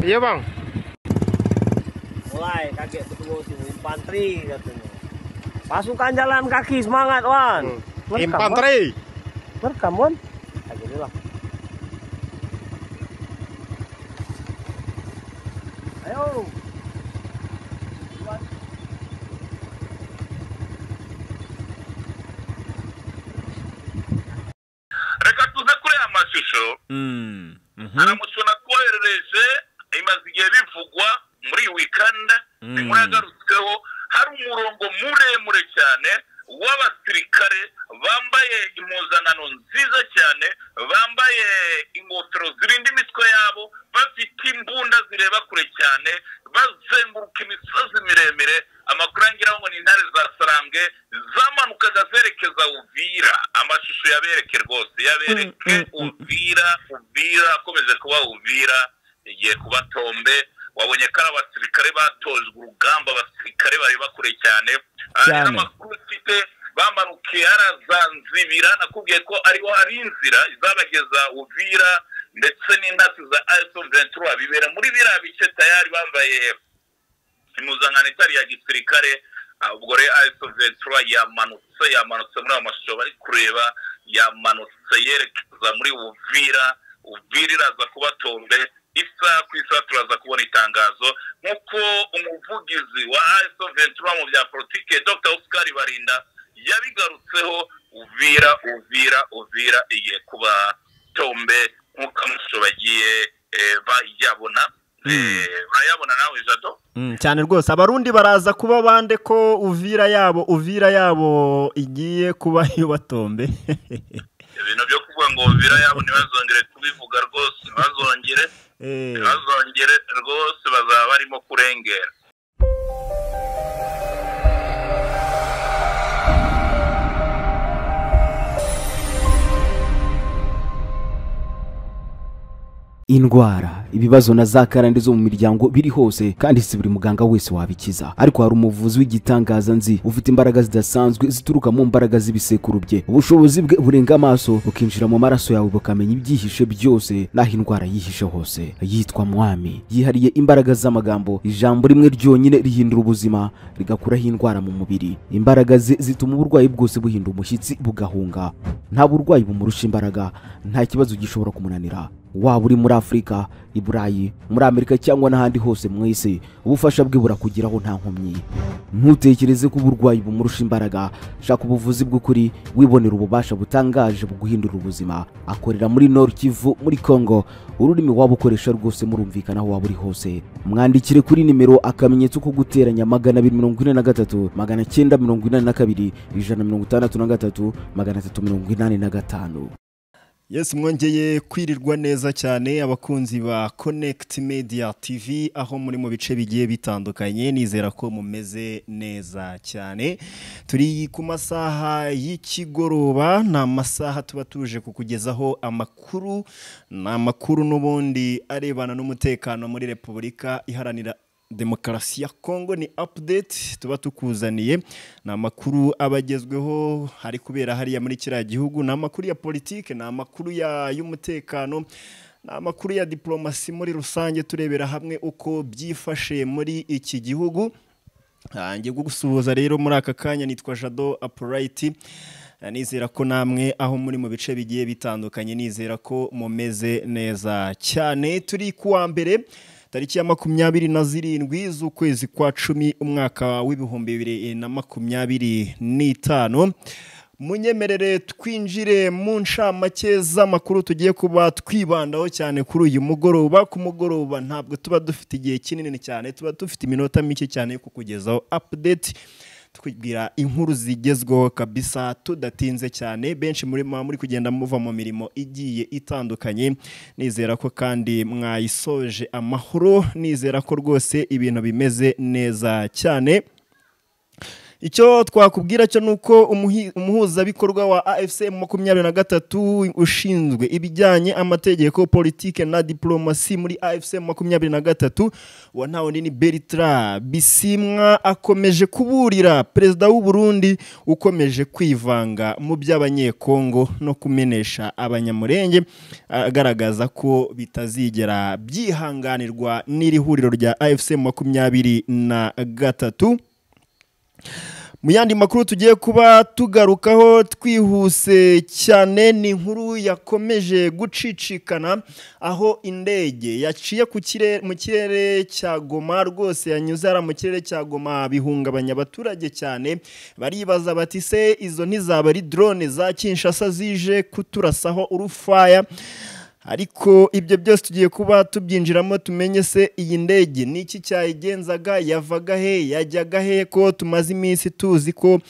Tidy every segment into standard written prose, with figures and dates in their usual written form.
Iya bang. Mulai kakek betul infanteri katanya. Pasukan jalan kaki semangat Wan. Infanteri. Merekam Wan. Kayak gini lah. Ayo. Reka tuze kuri amashusho aramutse nakoherereje imaze igihe bivugwa muri weekend inkuru yagarutsweho hari umurongo muremure cyane w'abasirikare bambaye impuzankano nziza cyane bambaye ingofero zirinda imitwe yabo bafite imbunda zireba kure cyane bazenguruka imisozi miremire amakuru angiraho ngo ni intare za Sarambwe zamanukaga zerekeza Uvira amashusho yabereke rwose yabereke Uvira akomeje kuba Uvira igiye kuba Tombe wabonye ko abasirikare batojwe urugamba abasirikare bari bakure cyane n'amakuru mfite bamanukiye harazanzibira nakubwiye ko ariho hari inzira izabageza Uvira ndetse n'intasi za AS23 bibera muri biriya bice tayari bambaye impuzankano itari ya gisirikare ubwo rero AS23 yamanutse muri amashusho bari kureba yamanutse yerekeza muri Uvira iraza kuba Tombe isaha ku isaha turaza kubona itangazo nk'uko umuvugizi wa AS23 mu bya politike Dr Oscar Barinda yabigarutseho Uvira igiye kuba Tombe nk'uko amashusho bagiye bayabona urayabona nawe Jado cyane rwose abarundi baraza kuba bande ko Uvira yabo igiye kuba Tombe ibintu byo kuvuga ngo Uvira yabo ntibazongere kubivuga rwose ntibazongere rwose bazaba barimo kurengera indwara ibibazo na za karande zo mu miryango biri hose kandi si buri muganga wese wabikiza ariko hari umuvuzi w'igitangaza nzi ufite imbaraga zidasanzwe zituruka mu mbaraga z'ibisekuru bye ubushobozi bwe burenga amaso bukinjira mu maraso yawe bukamenya ibyihishe byose naho indwara yihishe hose yitwa Mwami yihariye imbaraga z'amagambo ijambo rimwe ryonyine rihindura ubuzima rigakuraho indwara mu mubiri imbaraga ze zituma uburwayi bwose buhinda umushyitsi bugahunga nta burwayi bumurusha imbaraga nta kibazo gishobora kumunanira waba uri muri Afrika i Burayi muri Amerika cyangwa n'ahandi hose mu isi ubufasha bwe burakugiraho nta nkomyi ntutekereze ko uburwayi bumurusha imbaraga shaka ubuvuzi bw'ukuri wibonera ububasha butangaje buguhindura ubuzima akorera muri Nord Kivu muri Congo ururimi waba ukoresha rwose murumvikana aho waba uri hose mwandikire kuri nimero akamenyetso ko guteranya 243 942 163 385. Yes mwongeye kwirirwa neza cyane abakunzi ba Connect Media TV aho muri mu bice bigiye bitandukanye nizera ko mumeze neza cyane turi ku masaha y'ikigoroba na masaha tuba tuje kukugezaho amakuru n'ubundi arebana n'umutekano muri Repubulika Iharanira Demokarasi ya Kongo ni update tuba tukuzaniye na makuru abagezweho hari kubera hariya muri kiriya gihugu na makuru ya politike na makuru y'umutekano na makuru ya diplomasi muri rusange turebera hamwe uko byifashe muri iki gihugu ngiye gusuhuza rero muri aka kanya nitwa Jado Upright nizera ko namwe aho muri mu bice bigiye bitandukanye nizera ko mumeze neza cyane turi kuwa mbere tariki ya 27 z'ukwezi kwa 10 umwaka w'ibihumbi 2025 munyemerere twinjire mu ncamake z'amakuru tugiye kuba twibandaho cyane kuri uyu mugoroba ku mugoroba ntabwo tuba dufite igihe kinini cyane tuba dufite iminota mike cyane yo kukugezaho update twibwira inkuru zigezweho kabisa tudatinze cyane benshi muri kugenda muva mu mirimo igiye itandukanye nizera ko kandi mwayisoje amahoro nizera ko rwose ibintu bimeze neza cyane icyo twakubwira cyo nuko umuhuzabikorwa wa AFC 23 ushinzwe ibijyanye amategeko politike na diplomasi muri AFC 23 wa ntawundi ni Bertrand Bisimwa akomeje kuburira perezida w'u Burundi ukomeje kwivanga mu by'abanyekongo no kumenesha abanyamurenge, agaragaza ko bitazigera byihanganirwa n'iri huriro rya AFC 23. Mu yandi makuru tugiye kuba tugarukaho twihuse cyane, ni inkuru yakomeje gucicikana aho indege yaciye mu kirere cya Goma, rwose yanyuze ara mu kirere cya Goma bihungabanya abaturage cyane. Baribaza bati se izo ntizaba ari drone za Kinshasa zije kuturasaho urufaya? Ariko ibyo byose tugiye kuba tubyinjiramo tumenye se iyi ndege niki cyayigenzaga, yavaga he, yajyaga he, ko tumaze iminsi tuzi ko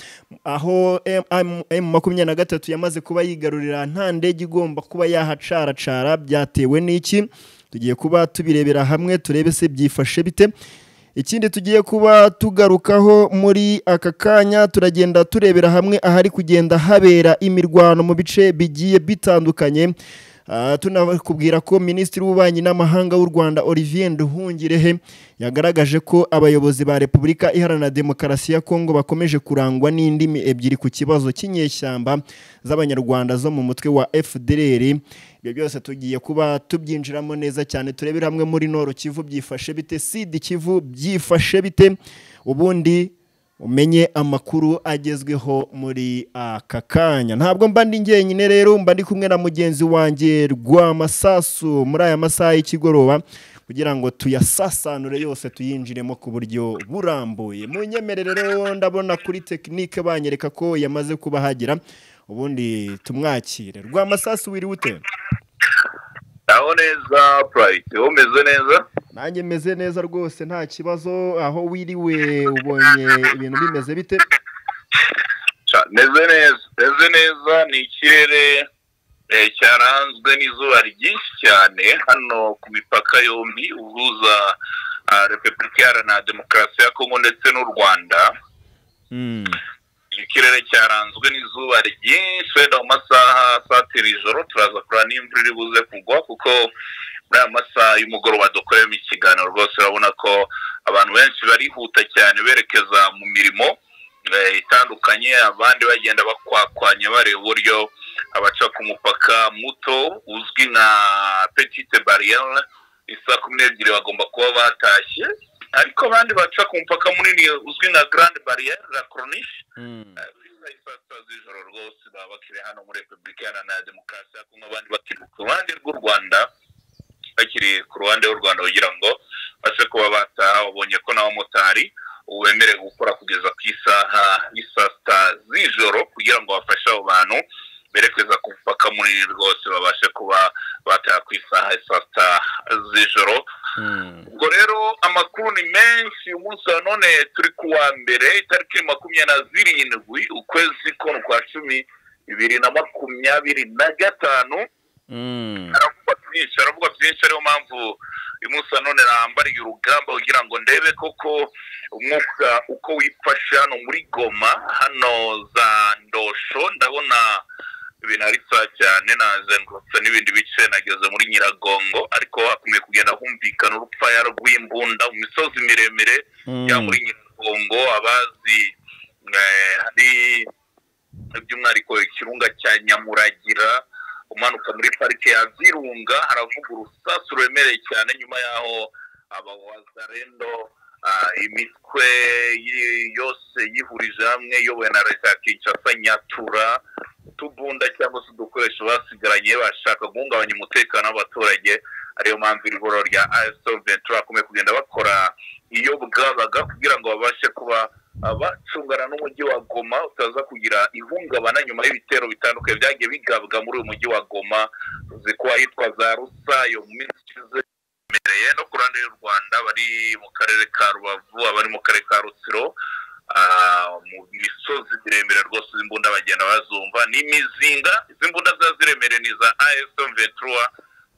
aho M23 yamaze kuba yigarurira nta ndege igomba kuba yahacaracara, byatewe n'iki? Tugiye kuba tubirebera hamwe turebe se byifashe bite. Ikindi tugiye kuba tugarukaho muri aka kanya, turagenda turebera hamwe ahari kugenda habera imirwano mu bice bigiye bitandukanye. Tunakubwira ko Minisitiri w'Ububanyi n'Amahanga w'u Rwanda Olivier Nduhungirehe yagaragaje ko abayobozi ba Repubulika Iharanira Demokarasi ya Kongo bakomeje kurangwa n'indimi ebyiri ku kibazo cy'inyeshyamba z'abanyarwanda zo mu mutwe wa FDLR. Ibyo byose tugiye kuba tubyinjiramo neza cyane, turebera hamwe muri Nord Kivu byifashe bite, Sud Kivu byifashe bite, ubundi umenye amakuru agezweho muri aka kanya. Ntabwo mba ndi njyenyine rero, mba ndi kumwe na mugenzi wanjye Rwamasasu muri aya masaha y'ikigoroba kugira ngo tuyasasanure yose tuyinjiremo ku buryo burambuye. Munyemerere rero, ndabona kuri tekinike banyereka ko yamaze kuba hagira, ubundi tumwakire. Rwamasasu wiri ute? Aho neza Pride, umeze neza? Nanjye meze neza rwose nta kibazo. Aho wiriwe ubonye ibintu bimeze bite? Meze neza, ni ikirere cyaranzwe n'izuba ryinshi cyane hano ku mipaka yombi uhuza Repubulika Iharanira Demokarasi ya Kongo ndetse n'u Rwanda. Ikirere cyaranzwe n'izuba ryinshi wenda mu masaha satira ijoro turaza kureba n'imvura iri buze kugwa, kuko muri aya masaha y'umugoroba dukoremo ikiganiro rwose urabona ko abantu benshi barihuta cyane berekeza mu mirimo itandukanye, abandi bagenda bakwakwanya bareba uburyo abaca ku mupaka muto uzwi nka Petite Barriere isa 12 bagomba kuba batashye, ariko abandi baca ku mupaka munini uzwi nka Grande Barriere la Corniche z'ijoro rwose baba bakiri hano muri Repubulika Iharanira Demokarasi ya Kongo, abandi bakiri ku ruhande rw'u Rwanda, bakiri ku ruhande rw'u Rwanda kugira ngo base kuba bataha. Ubonye ko n'abamotari ubemerewe gukora kugeza ku isaha y'isasta z'ijoro kugira ngo bafashe abo bantu berekeza ku mupaka munini rwose babashe kuba bataha ku isaha y'isasta z'ijoro. Ubwo rero amakuru ni menshi umunsi wa none, turi kuwa mbere itariki 27 ukwezi kwa 10 2025. Aravuga byinshi, ariyo mpamvu uyu munsi wa none nambariye urugamba kugira ngo ndebe koko umwuka uko wifashe hano muri Goma, hano za Ndosho. Ndabona ibintu ari saa cyane, nazengurutse n'ibindi bice, nageze muri Nyiragongo, ariko hakomeye kugenda humvikana urupfaya rw'imbunda mu misozi miremire ya muri Nyiragongo. Abazi hari by'umwihariko ikirunga cya Nyamuragira umanuka muri parike ya Virunga, haravuga urusasu rwemereye cyane. Nyuma yaho abawazarendo imitwe yose yihurije hamwe iyobowe na leta ya Kinshasa, Nyatura, tubunda cyangwa se udukoresho basigaranye bashaka guhungabanya umutekano w'abaturage. Ariyo mpamvu ihuriro rya AFC 23 akomeye kugenda bakora iyo bwabaga kugira ngo babashe kuba abacungana n'umujyi wa Goma utaza kugira ihungabana nyuma y'ibitero bitandukanye byagiye bigabwa muri uyu mujyi wa Goma, zikuba hitwa za Rusayo mu minsi mereye no ku ruhande y'u Rwanda, bari mu karere ka Rubavu, abari mu karere ka Rutsiro, mu misozi miremire rwose imbunda bagenda bazumva n'imizinga. Izimbunda zaziremere ni za AFC 23,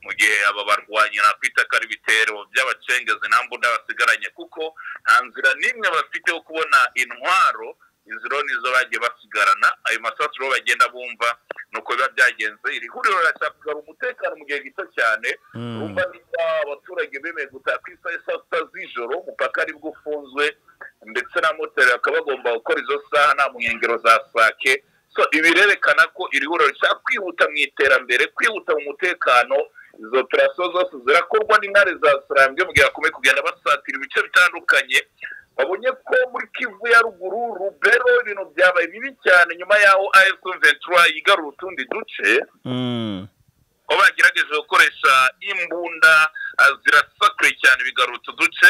mu gihe aba barwanya nakwita kari bitero by'abacengezi nta mbunda basigaranye, kuko nta nzira nimwe bafite yo kubona intwaro inziro nizo bagiye basigarana ayo masasu rero bagenda bumva nuko biba byagenze iri huriro rirashaka umutekano mu gihe gito cyane urumva niba abaturage bemeye gutaha ku isaha saa sita z'ijoro umupaka aribwo ufunzwe ndetse na moteri bakaba bagomba gukora izo saha nta mu nkengero za sake so ibi birerekana ko iri huriro rishaka kwihuta mu iterambere kwihuta mu mutekano izo operasiyo zose zirakorwa n'intare za Sarambwe mu gihe bakomeye kugenda basatira ibice bitandukanye babonye ko muri Kivu ya ruguru Rubero ibintu byabaye bibi cyane nyuma yaho AF23 yigarura utundi duce aho bagerageje gukoresha imbunda zirasakure cyane bigarutse uduce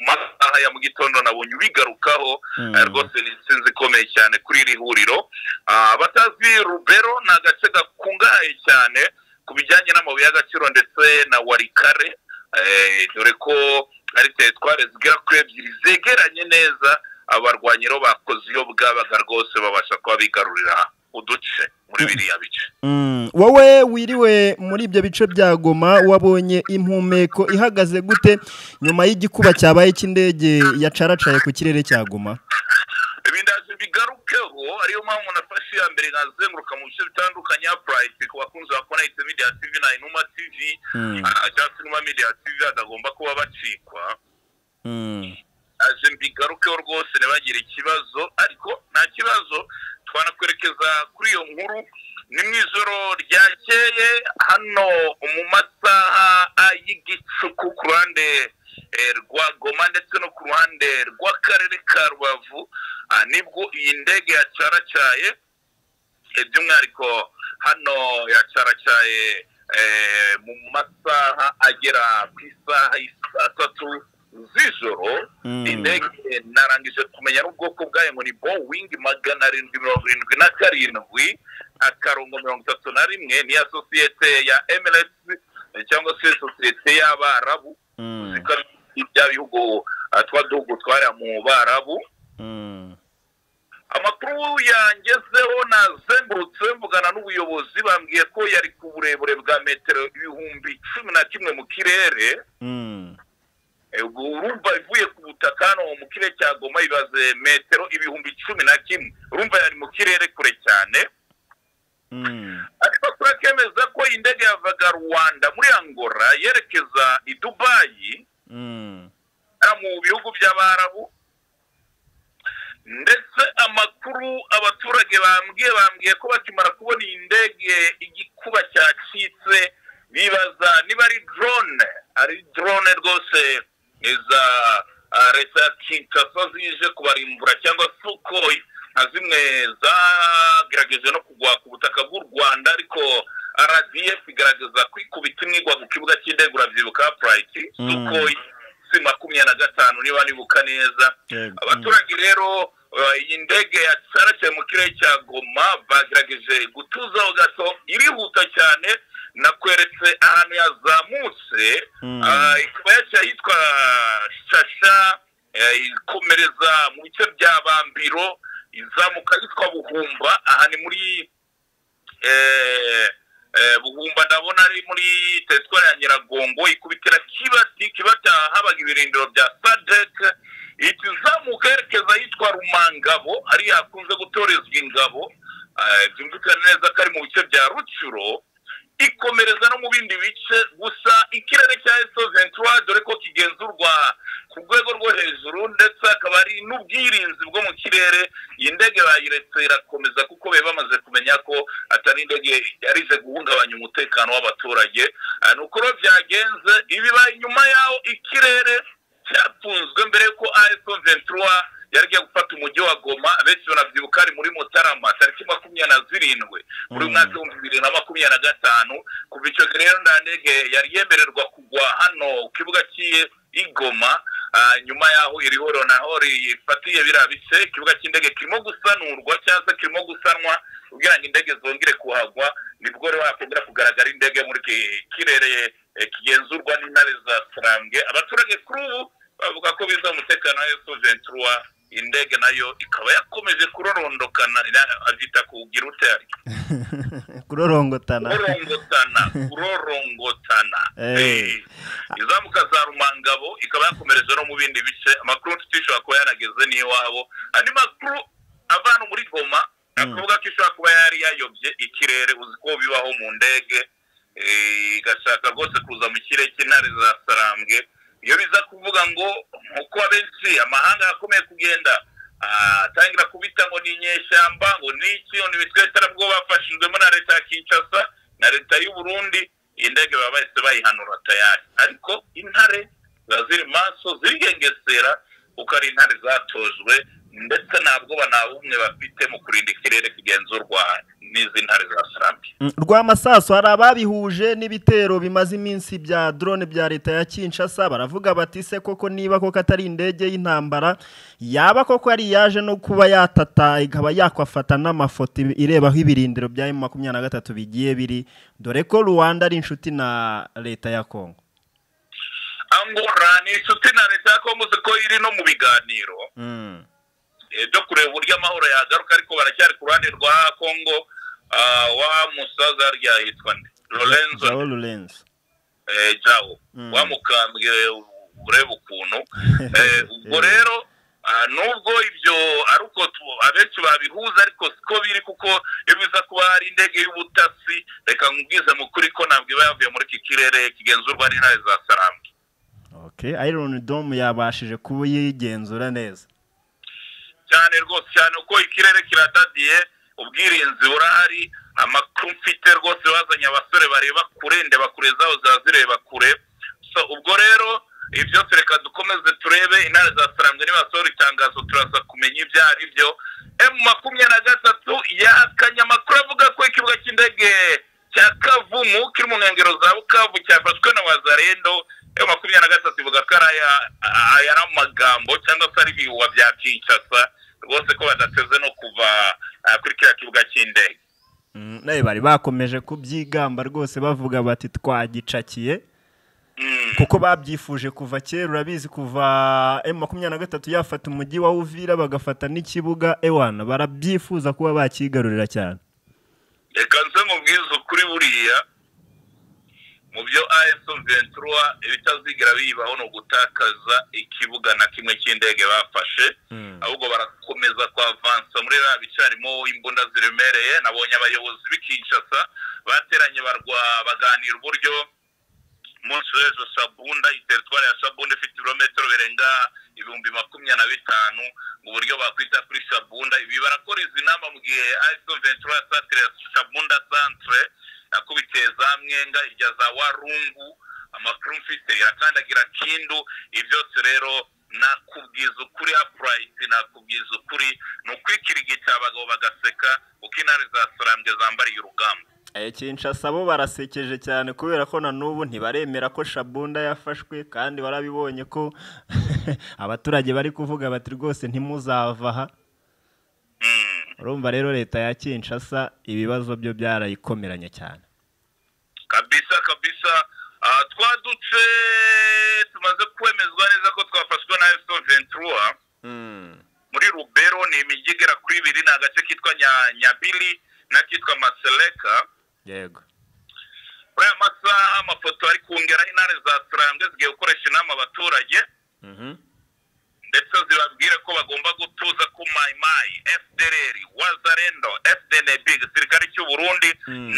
masaha ya mu gitondo nabonye bigarukaho rwose ni insinzi ikomeye cyane kuri iri huriro abatazi Rubero ni agace gakungahaye cyane ku bijyanye n'amabuye y'agaciro ndetse na warikare dore ko ari teritware zigera kuri ebyiri zegeranye neza abarwanyi rero bakoze iyo bwabaga rwose babasha kuba bigarurira uduce muri biriya bice wowe wiriwe muri ibyo bice bya Goma wabonye impumeko ihagaze gute nyuma y'igikuba cyabaye cy'indege yacaracaye ku kirere cya Goma ibindaje bigarukeho ariyo mpamvu nafashe ya mbere nkazenguruka mu bice bitandukanye ya Pride ku bakunzi ba Connect Media TV na Inuma TV cyangwa Inuma Media TV adagomba kuba bacikwa aje mbigarukeho rwose ntibagire ikibazo ariko nta kibazo twanakwerekeza kuri iyo nkuru ni mu ijoro ryakeye hano mu masaha y'igicuku ku ruhande rwa Goma ndetse no ku ruhande rw'akarere ka Rubavu nibwo iyi ndege yacaracaye by'umwihariko hano yacaracaye mu masaha agera ku isaha saa tatu z'ijoro indege narangije kumenya n'ubwoko bwayo ngo ni Boeing 777 akarongo 31 ni ya sosiyete ya Emirates cyangwa se sosiyete y'Abarabu ibya bihugu twadugu twari mu Barabu amakuru yangezeho nazengurutse mvugana n'ubuyobozi bambwiye ko yari ku burebure bwa metero 11,000 mu kirere urumva ivuye ku butaka no mu kirere cya Goma ibaze metero 11,000 urumva yari mu kirere kure cyane ariko turakemeza ko indege yavaga Rwanda muri Angola yerekeza i Dubai mu bihugu by'Abarabu ndetse amakuru abaturage bambwiye ko bakimara kubona iyi ndege igikuba cyacitse bibaza niba ari drone rwose iza leta ya Kinshasa zije kubarimbura cyangwa Sukhoi nka zimwe zagerageje no kugwa ku butaka bw'u Rwanda ariko RDF igaragaza kwikubita imwigwa ku kibuga cy'indege urabyibuka Pride Sukhoi 25 niba nibuka neza abaturage rero iyi ndege yacaracaye mu kirere cya Goma bagerageje gutuzaho gato irihuta cyane nakweretse ahantu yazamutse ikaba yaciye yitwa Shasha ikomereza mu bice bya Bambiro izamuka yitwa Buhumba aha ni muri Buhumba ndabona ari muri teritwari ya Nyiragongo ikubitira Kibata habaga ibirindiro bya Sadek ikizamuka yerekeza yitwa Rumangabo ari yakunze gutorezwa ingabo byumvikana neza ko ari mu bice bya Rucuro ikomereza no mu bindi bice gusa ikirere cya S23 dore ko kigenzurwa ku rwego rwo hejuru ndetse akaba ari n'ubwirinzi bwo mu kirere iyi ndege bayiretse irakomeza kuko be bamaze kumenya ko atari indege yarize guhungabanya umutekano w'abaturage nuko byagenze ibibaye nyuma yaho ikirere cyafunzwe mbere ko AF23 yarigiye gufata umujyi wa Goma benshi banabyibuka ari muri Mutarama tariki 27 muri mwaka wa 2025 kuva icyo rero ndandege yari yemererwa kugwa hano kibuga cy'Igoma nyuma yaho irihoro naho rifatiye birabice ikibuga cy'indege kirimo gusanurwa cyangwa kirimo gusanwa kugira ngo indege zongere kuhagwa nibwo rero hakongera kugaragara indege muri kirere kigenzurwa n'intare za Sarambwe abaturage kuri ubu bavuga ko biza umutekano wa S23 indege nayo ikaba yakomeje kurorondokana azita kugira utari kurorongotana izamuka za Rumangabo ikaba yakomereje no mu bindi bice amakuru tutishobora kuba yanageze n'iwabo andi makuru avana muri Goma akavuga ko ishobora kuba yari yayobye ikirere uzi ko bibaho mu ndege igashaka rwose kuza mu kirere cy'intare za Sarambwe iyo biza kuvuga ngo nkuko abenshi amahanga akomeye kugenda atangira kubita ngo ni inyeshyamba ngo niki ngo nibitwetera bwo bafashijwemo na leta ya Kinshasa na leta y'u Burundi indege baba bahise bayihanura tayari ariko intare ziri maso zigengesera uko ari intare zatojwe ndetse ntabwo banabumwe bafite mu kurinda ikirere kigenzurwa n'izi ntare za Sarambwe Rwamasaso hari ababihuje n'ibitero bimaze iminsi bya drone bya leta ya Kinshasa baravuga bati se koko niba koko atari indege y'intambara yaba koko ari yaje no kuba yatata ikaba yakwafata n'amafoto irebaho ibirindiro bya M23 bigiye biri dore ko Rwanda ari inshuti na leta ya Kongo Angola ni inshuti na leta ya Kongo ko iri no mu biganiro byo kureba uburyo amahoro yagaruka ariko baracyari ku ruhande rwa Kongo wa musaza ryahitwa Lorenzo Jao wamukambwe ureba ukuntu ubwo rero nubwo ibyo aruko abenshi babihuza ariko siko biri kuko iyo biza kuba hari indege y'ubutasi reka nkubwize mukuri ko ntabwo iba yavuye muri iki kirere kigenzurwa n'intare za Sarambwe Iron Dome yabashije kubuyigenzura neza cyane rwose cyane uko ikirere kiradadiye ubwirinzi burahari amakuru mfite rwose bazanye abasore bareba kure ndeba kure zaho zazireba kure so ubwo rero ibyo reka dukomeze turebe intare za Sarambwe nibasohora itangazo turaza kumenya ibyo ari byo M23 yakanye amakuru avuga ko ikibuga cy'indege cya Kavumu kiri mu nkengero za Bukavu cyafashwe na Wazalendo M23 ivuga ko ari amagambo cyangwa se ari ibihuha bya Kinshasa rwose ko badateze no kuva kuri kiriya kibuga cy'indege nawe bari bakomeje kubyigamba rwose bavuga bati twagicakiye kuko babyifuje kuva kera urabizi kuva M23 yafata umujyi wa Uvira bagafata n'ikibuga ewana barabyifuza kuba bakigarurira cyane reka nze mubwize kuri buriya mu byo M23 ibitazigera bibaho no gutakaza ikibuga na kimwe cy'indege bafashe ahubwo barakomeza kwa avansa muri ra bicarimo imbunda ziremereye nabonye abayobozi b'Kinshasa bateranye baganira uburyo munsi w'ejo Shabunda iteritwari ya Shabunda ifite ibirometero birenga 25,000 mu buryo bakwita kuri Shabunda ibi barakora izi nama mu gihe M23 satire Shabunda centre akubiteza mwenga ijya za Warungu amakuru mfite yakandagira Kindu ibyose rero nakubwiza ukuri upright nakubwiza ukuri nukwikirigita abagabo bagaseka uko intare za Sarambwe zambariye urugamba Kinshasa bo barasekeje cyane kubera ko na nubu ntibaremera ko Shabunda yafashwe kandi barabibonye ko abaturage bari kuvuga bati rwose ntimuzava aha urumva rero leta ya Kinshasa ibibazo byo byarayikomeranye cyane kabisa twaduce tumaze kwemezwa neza ko twafashwe na M23 muri Rubero ni imijyi igera kuri 2 n'agace kitwa Nyabili nakitwa Maseleka yego aya masaha amafoto ari kungera intare za Sarambwe zigiye gukoresha inama abaturage ndetse zibabwire ko bagomba gutuza ku Mai FDLR Wazalendo FDNB gisirikare cy'u Burundi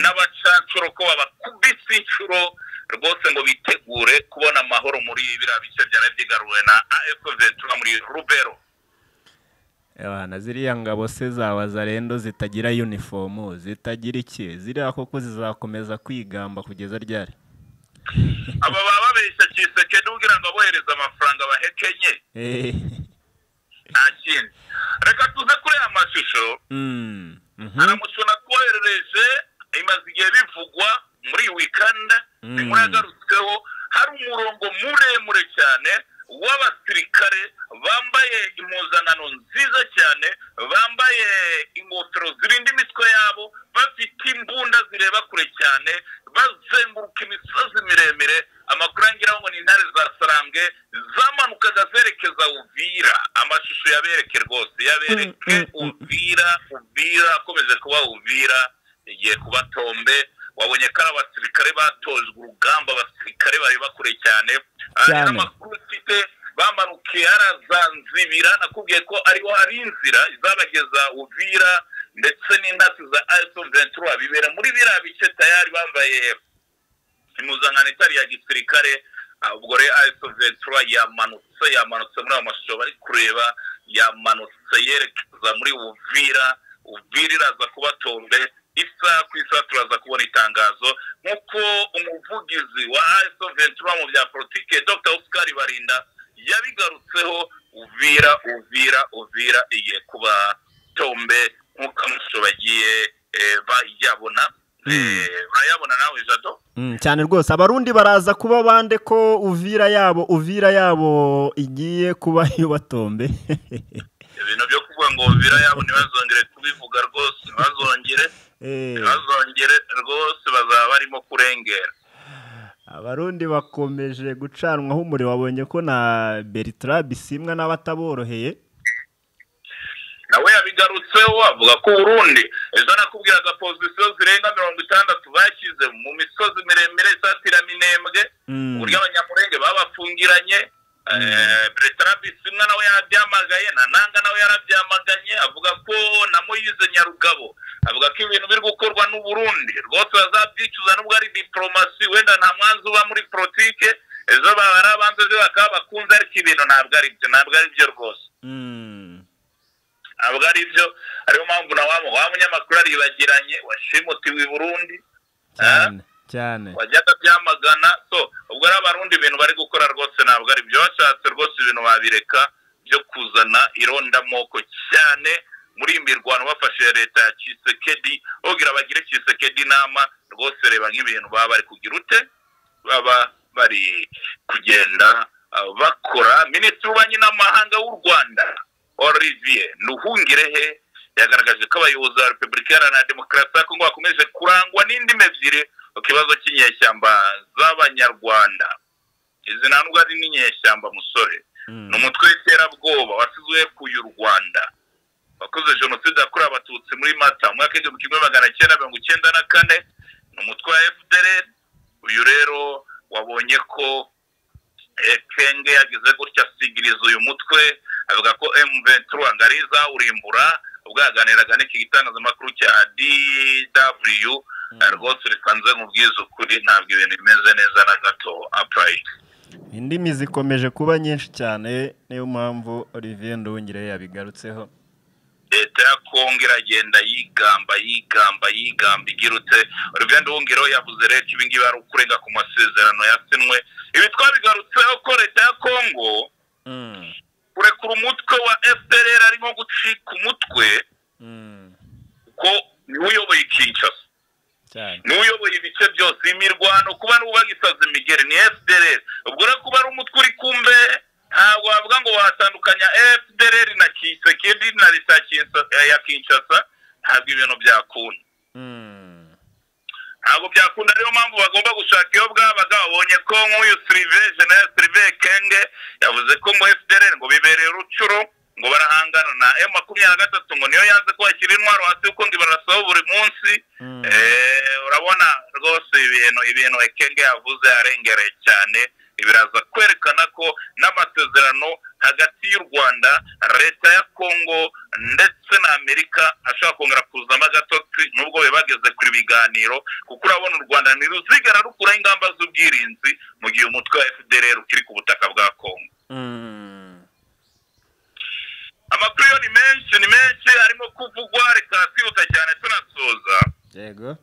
n'abacacuro ko babakubise inshuro rwose ngo bitegure kubona amahoro muri biriya bice byarabyigaruwe na AF23 muri Rubero na ziriya ngabo se za Wazalendo zitagira uniform zitagira iki ziriya koko zizakomeza kwigamba kugeza ryari aba baba babeshya Kiseke n'ubwira ngo abohereza amafaranga bahekenye akindi reka tuze kuri amashusho aramutse nakoherereje imaze igihe bivugwa muri weekend inkuru yagarutsweho hari umurongo muremure cyane w'abasirikare bambaye impuzankano nziza cyane bambaye ingofero zirinda imitwe yabo bafite imbunda zireba kure cyane bazenguruka imisozi miremire amakuru angiraho ngo ni intare za Sarambwe zamanukaga zerekeza Uvira amashusho yabereke rwose yabereke Uvira akomeje kuba Uvira igiye kuba Tombe wabonye ko abasirikare batojwe urugamba abasirikare bari bakure cyane amakuru mfite bamanukiye harazanzibira nakubwiye ko ariho hari inzira izabageza Uvira ndetse n'intasi za AS23 bibera muri biriya bice tayari bambaye impuzankano itari ya gisirikare. Ubwo rero AS23 yamanutse muri amashusho bari kureba, yamanutse yerekeza muri Uvira iraza kuba Tombe. Isa ku isa turaza kubona itangazo nk'uko umuvugizi wa AS23 mu bya politike Dr. Oscar Barinda yabigarutseho. Uvira igiye kuba Tombe nk'uko amashusho bagiye bayabona. Urayabona nawe Jado? Cyane rwose. Abarundi baraza kuba bande ko Uvira yabo igiye kuba yuba Tombe? Ibintu byo kuvuga ngo Uvira yabo ntibazongere kubivuga rwose, ntibazongere rwose, bazaba barimo kurengera. Abarundi bakomeje gucanwaho umuriro. Wabonye ko na Bertrand Bisimwa n'abataboroheye nawe yabigarutseho avuga ko Burundi ejo nakubwiraga pozisiyo zirenga 60 bashyize mu misozi miremire isatira Minembwe, uburyo abanyamurenge babafungiranye. Bertrand Bisimwa nawe yabyamagaye, na Nanga nawe yarabyamaganye, avuga ko na Moyize Nyarugabo avuga ko ibintu biri gukorwa n'u Burundi rwose bazabyicuza nubwo ari diplomasi, wenda nta mwanzi uba muri politike. Ejo barabanze bakaba bakunze, ariko ibintu ntabwo ari byo rwose, ntabwo ari byo. Ariyo mpamvu na wa munyamakuru aribagiranye washimutiwe i Burundi cyane wajyaga byamagana. So ubwo ari Abarundi ibintu bari gukora rwose ntabwo ari byo, bashatse rwose ibintu babireka byo kuzana irondamoko cyane muri imirwano bafashe leta ya Tshisekedi. Ogira bagire Tshisekedi inama rwose, reba nk'ibintu baba bari kugira ute, baba bari kugenda bakora. Minisitiri w'Ububanyi n'Amahanga w'u Rwanda Olivier Nduhungirehe yagaragaje ko abayobozi ba Repubulika Iharanira Demokarasi ya Kongo bakomeje kurangwa n'indimi ebyiri ku kibazo cy'inyeshyamba z'Abanyarwanda. Izi ntabwo ari n'inyeshyamba musore, ni umutwe w'iterabwoba wasizwe kuyu Rwanda wakoze jenoside yakorewe Abatutsi muri Mata mu mwaka w'1994. ni umutwe wa FDLR. Uyu rero wabonye ko Kenge yagize gutya asigiriza uyu mutwe, avuga ko M23 ngariza urimbura. Ubwaganiraga n'iki gitangazamakuru cya DW rwose rikanze mu bwiza ukuri ntabwo ibintu bimeze neza na gato. Upright indimi zikomeje kuba nyinshi cyane, niyo mpamvu Olivier Nduhungirehe yabigarutseho. Leta ya Kongo iragenda yigamba igirutse. Olivier Nduhungirehe yavuze rero ibi ngibi ari ukurenga ku masezerano yasinwe. Ibi twabigarutseho ko leta ya Kongo kurekura umutwe wa FDLR arimo gucika umutwe ko niwe uyoboye Kinshasa, niwe uyoboye ibice byose. Imirwano kuba n'ubagisaza imigeri ni FDLR. Ubwo rero kuba ari umutwe uri kumbe ntabwo wavuga ngo watandukanya FDLR na Tshisekedi na leta ya Kinshasa, ntabwo ibintu byakunda, ntabwo byakunda. Ariyo mpamvu bagomba gushaka iyo bwabaga. Babonye ko nk'uyu General Sylvain Kenge yavuze ko ngo FDLR ngo bibereye Rucuro ngo barahangana na M23 ngo niyo yanze ko bakira intwaro hasi uko ngo barasaba buri munsi. Urabona rwose ibintu Kenge yavuze arengereye cyane. Biraza kwerekana ko n'amasezerano hagati y'u Rwanda, leta ya Kongo ndetse na Amerika ashobora kongera kuzamo agatotsi nubwo bageze kuri biganiro, kuko urabona u Rwanda ntiruzigera rukuraho ingamba z'ubwirinzi mu gihe umutwe wa FDLR ukiri ku butaka bwa Kongo. Amakuru yo ni menshi arimo kuvugwa, reka twihuta cyane tunasoza. Yego,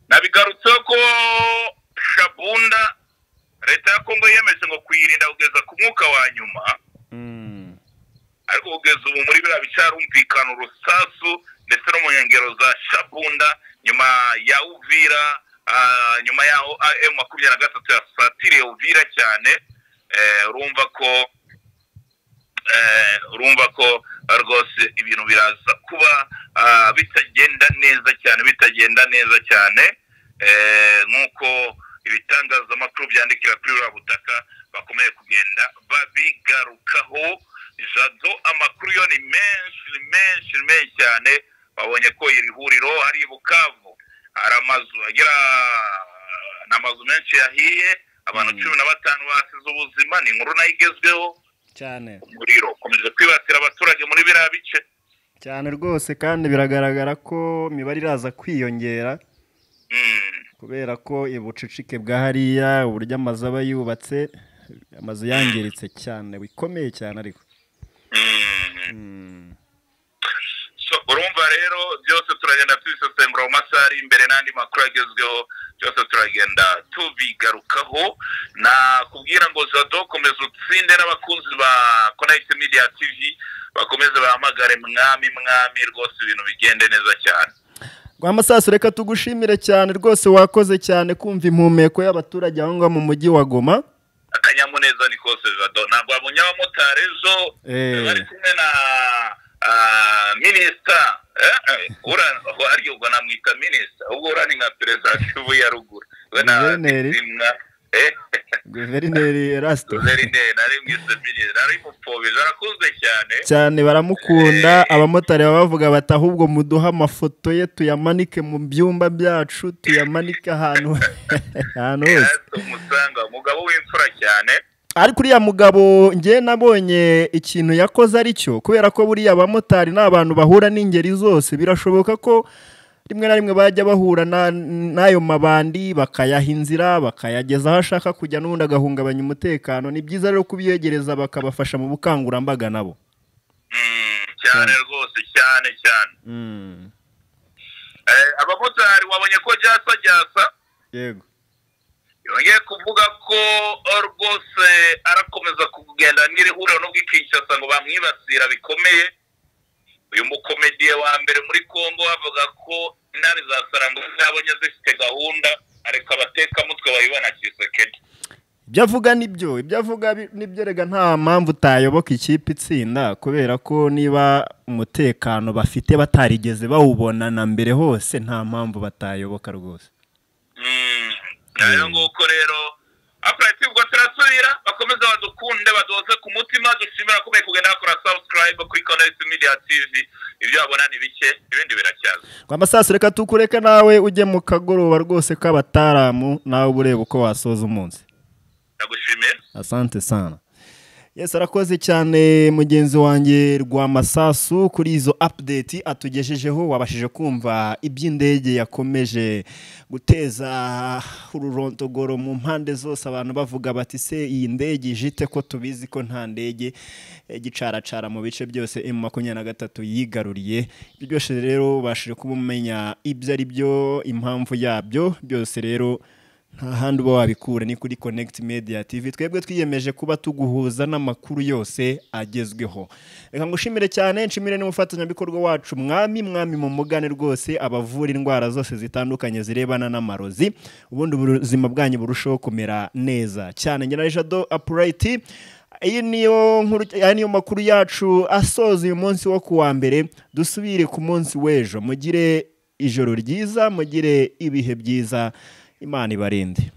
nabigarutseho ko Shabunda leta ya Kongo yemeje ngo kuyirinda kugeza ku mwuka wa nyuma. Ariko kugeza ubu muri biriya bicarumvikana urusasu ndetse no mu nkengero za Shabunda nyuma ya Uvira, nyuma yaho M23 yasatiriye Uvira cyane. urumva ko rwose ibintu biraza kuba bitagenda neza cyane nk'uko ibitangazamakuru byandikira kuri uriya butaka bakomeye kugenda babigarukaho. Jado amakuru yo ni menshi cyane. Babonye ko iri huriro hari Bukavu hari amazu agira n'amazu menshi yahiye. abantu 15 basize ubuzima ni inkuru nayigezweho cyane. Umuriro ukomeje kwibasira abaturage muri biriya bice Cyane rwose kandi biragaragara ko imibare iraza kwiyongera kubera ko ibucicike bwa hariya uburyo amazu aba yubatse, amazu yangiritse cyane bikomeye cyane ariko so urumva rero byose turagenda tubisesengura mu masaha ari imbere n'andi makuru agezweho byose turagenda tubigarukaho na kubwira ngo Jado komeza utsinde n'abakunzi ba Connect Media TV bakomeze bahamagare mwami rwose ibintu bigende neza cyane. Rwamasasu reka tugushimire cyane rwose, wakoze cyane kumva impumeko y'abaturage aho ngaho mu mujyi wa Goma. Akanyamuneza ni kose Jado, ntabwo abanyamotari ejo bari kumwe na minisita ari ubwo namwita minisita ubwo urani nka perezida w'ikivu ya ruguru Guverineri Erasto nari mwise minisita ari mupfobije arakunzwe cyane baramukunda. Abamotari baba bavuga bati ahubwo muduha amafoto ye tuyamanike mu byumba byacu, tuyamanike ahantu hose. Umusanga umugabo w'imfura cyane, ariko uriya mugabo nge nabonye ikintu yakoze ari cyo, kubera ko buriya abamotari ni abantu bahura n'ingeri zose. Birashoboka ko rimwe na rimwe bajya bahura n'ayo mabandi bakayaha inzira bakayageza aho ashaka kujya n'ubundi agahungabanya umutekano. Ni byiza rero kubiyegereza bakabafasha mu bukangurambaga nabo cyane rwose cyane abamotari wabonye ko jasa yego yongeye kuvuga ko rwose arakomeza kugenda n'irihuriro n'ubw'ikinshasa ngo bamwibasira bikomeye. Uyu mukomediye wa mbere muri Kongo avuga ko intare za Sarango zabonye zifite gahunda areka abatekamutwe bayibona Kisekedi. Ibyo avuga nibyo rega nta mpamvu utayoboka ikipe itsinda, kubera ko niba umutekano bafite batarigeze bawubona na mbere hose nta mpamvu batayoboka rwose. Ayo nguko rero aparative ubwo turasubira bakomeza badukunde badoze ku mutima dushimira ko kugenda bakora subscribe kuri Connect Media TV. Ibyo abona ni bike ibindi biracyaza. Rwamasasu reka tukureke nawe ujye mu kagoroba rwose k'abataramu nawe ureba uko wasoza umunsi. Ndagushimiye. Asante sana. Yes, arakoze cyane mugenzi wanjye Rwamasasu kuri izo update atugejejeho. Wabashije kumva iby'indege yakomeje guteza ururondogoro mu mpande zose, abantu bavuga bati se iyi ndege ijite ko tubizi ko nta ndege gicaracara mu bice byose M23 yigaruriye. Ibyo byose rero bashije kumenya ibyo ari byo, impamvu yabyo byose rero nta handi uba wabikura ni kuri Connect Media TV. Twebwe twiyemeje kuba tuguhuza n'amakuru yose agezweho. Reka ngushimire cyane, nshimire n'umufatanyabikorwa wacu mwami mu mugane rwose abavura indwara zose zitandukanye zirebana n'amarozi, ubundi ubuzima bwanyu burushaho kumera neza cyane. Ngena Jado Upright. Iyi niyo makuru yacu asoza uyu munsi wo kuwa mbere. Dusubire ku munsi w'ejo. Mugire ijoro ryiza, mugire ibihe byiza. Imana ibarinde.